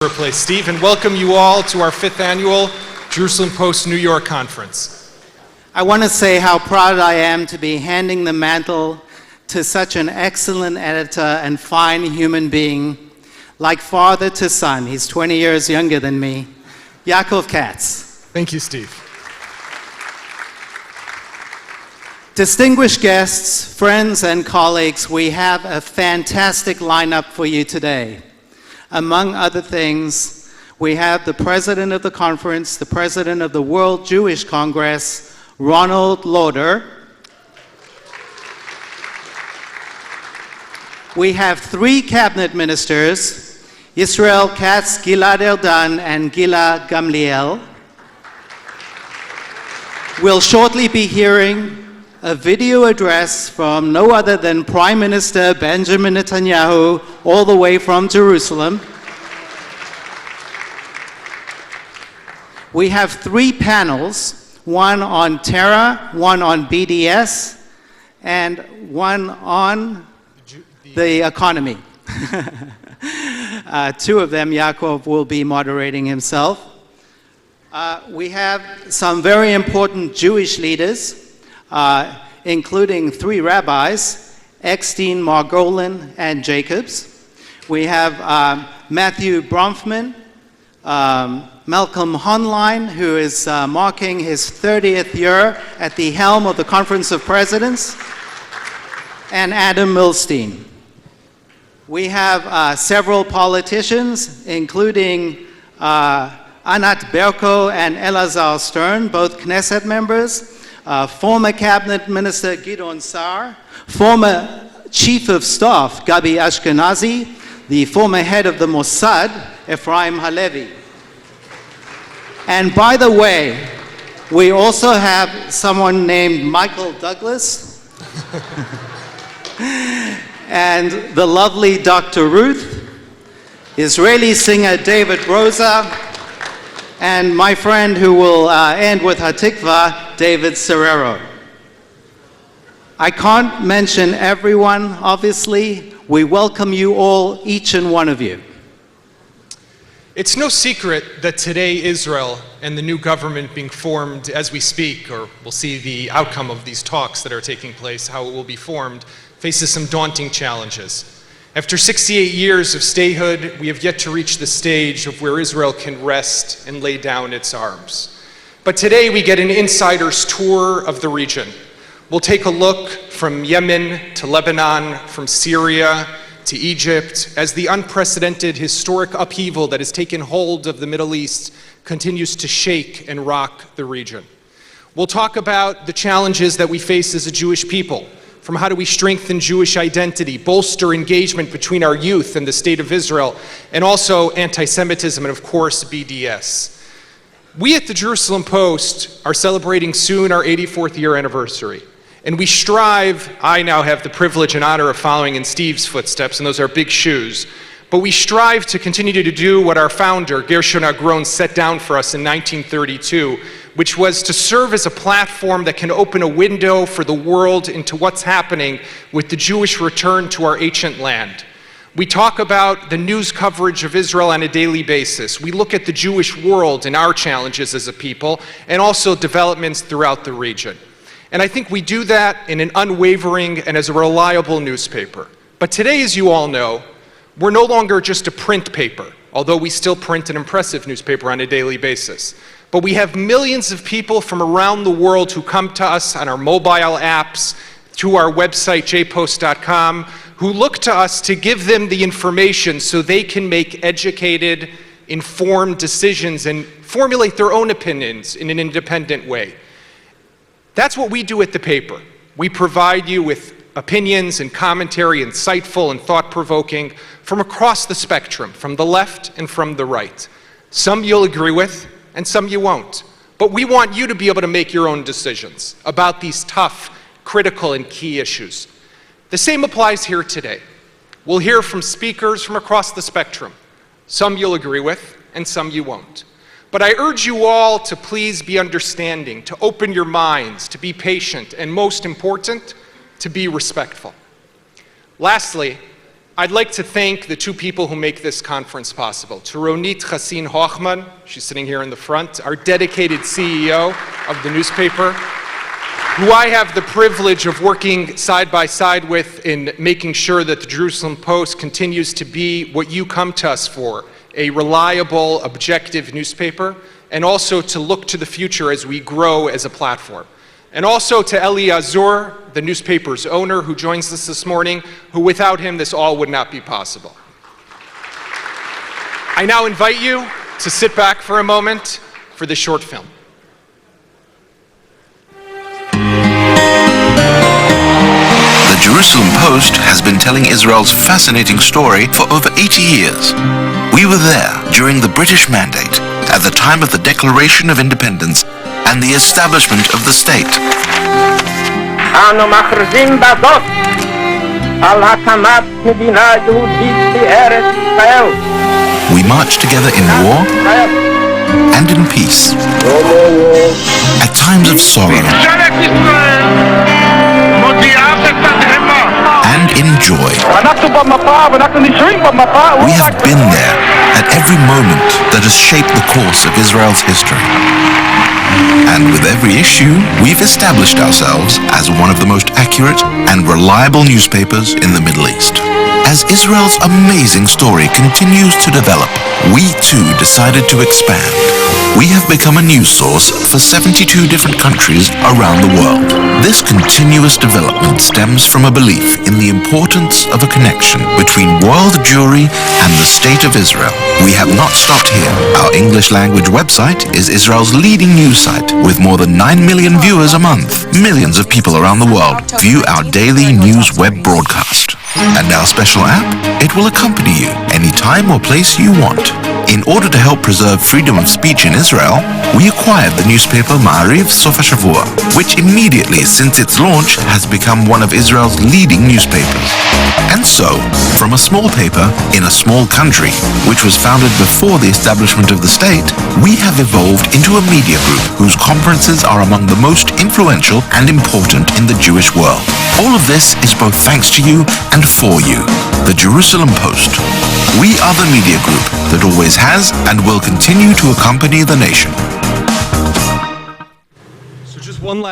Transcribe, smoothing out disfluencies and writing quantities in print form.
Replace Steve, and welcome you all to our 5th annual Jerusalem Post New York Conference. I want to say how proud I am to be handing the mantle to such an excellent editor and fine human being, like father to son. He's 20 years younger than me, Yaakov Katz. Thank you, Steve. Distinguished guests, friends, and colleagues, we have a fantastic lineup for you today. Among other things, we have the president of the conference, the president of the World Jewish Congress, Ronald Lauder. We have 3 cabinet ministers, Yisrael Katz, Gilad Erdan, and Gila Gamliel. We'll shortly be hearing a video address from no other than Prime Minister Benjamin Netanyahu, all the way from Jerusalem. We have 3 panels, one on terror, one on BDS, and one on the economy. 2 of them, Yaakov will be moderating himself. We have some very important Jewish leaders, including 3 rabbis, Eckstein, Margolin, and Jacobs. We have Matthew Bronfman, Malcolm Honline, who is marking his 30th year at the helm of the Conference of Presidents, and Adam Milstein. We have several politicians, including Anat Berko and Elazar Stern, both Knesset members, former Cabinet Minister Gideon Sa'ar, former Chief of Staff Gabi Ashkenazi, the former head of the Mossad, Ephraim Halevi. And by the way, we also have someone named Michael Douglas, and the lovely Dr. Ruth, Israeli singer David Rosa, and my friend who will end with Hatikva, David Serrero. I can't mention everyone, obviously. We welcome you all, each and one of you. It's no secret that today Israel and the new government being formed as we speak, or we'll see the outcome of these talks that are taking place, how it will be formed, faces some daunting challenges. After 68 years of statehood, we have yet to reach the stage of where Israel can rest and lay down its arms. But today we get an insider's tour of the region. We'll take a look from Yemen to Lebanon, from Syria to Egypt, as the unprecedented historic upheaval that has taken hold of the Middle East continues to shake and rock the region. We'll talk about the challenges that we face as a Jewish people, from how do we strengthen Jewish identity, bolster engagement between our youth and the state of Israel, and also anti-Semitism and, of course, BDS. We at the Jerusalem Post are celebrating soon our 84th year anniversary. And we strive, I now have the privilege and honor of following in Steve's footsteps, and those are big shoes, but we strive to continue to do what our founder, Gershon Agron, set down for us in 1932, which was to serve as a platform that can open a window for the world into what's happening with the Jewish return to our ancient land. We talk about the news coverage of Israel on a daily basis. We look at the Jewish world and our challenges as a people, and also developments throughout the region. And I think we do that in an unwavering and as a reliable newspaper. But today, as you all know, we're no longer just a print paper, although we still print an impressive newspaper on a daily basis. But we have millions of people from around the world who come to us on our mobile apps, to our website, JPost.com, who look to us to give them the information so they can make educated, informed decisions and formulate their own opinions in an independent way. That's what we do at the paper. We provide you with opinions and commentary, insightful and thought-provoking, from across the spectrum, from the left and from the right. Some you'll agree with, and some you won't. But we want you to be able to make your own decisions about these tough, critical, and key issues. The same applies here today. We'll hear from speakers from across the spectrum. Some you'll agree with, and some you won't. But I urge you all to please be understanding, to open your minds, to be patient, and most important, to be respectful. Lastly, I'd like to thank the two people who make this conference possible. To Ronit Chassin Hochman, she's sitting here in the front, our dedicated CEO of the newspaper, who I have the privilege of working side by side with in making sure that the Jerusalem Post continues to be what you come to us for, a reliable, objective newspaper, and also to look to the future as we grow as a platform. And also to Eli Azur, the newspaper's owner, who joins us this morning, who without him this all would not be possible. I now invite you to sit back for a moment for this short film. The Jerusalem Post has been telling Israel's fascinating story for over 80 years. We were there during the British Mandate, at the time of the Declaration of Independence and the establishment of the state. אנו מכריזים בזאת על הקמת מדינה יהודית בארץ ישראל. We marched together in war and in peace, at times of sorrow and in joy. We have been there at every moment that has shaped the course of Israel's history. And with every issue, we've established ourselves as one of the most accurate and reliable newspapers in the Middle East. As Israel's amazing story continues to develop, we too decided to expand. We have become a news source for 72 different countries around the world. This continuous development stems from a belief in the importance of a connection between world Jewry and the State of Israel. We have not stopped here. Our English language website is Israel's leading news site with more than 9 million viewers a month. Millions of people around the world view our daily news web broadcast. And our special app? It will accompany you anytime or place you want. In order to help preserve freedom of speech in Israel, we acquired the newspaper Ma'ariv Sof HaShavua, which immediately since its launch has become one of Israel's leading newspapers. And so, from a small paper in a small country, which was founded before the establishment of the state, we have evolved into a media group whose conferences are among the most influential and important in the Jewish world. All of this is both thanks to you and for you, the Jerusalem Post. We are the media group that always has and will continue to accompany the nation.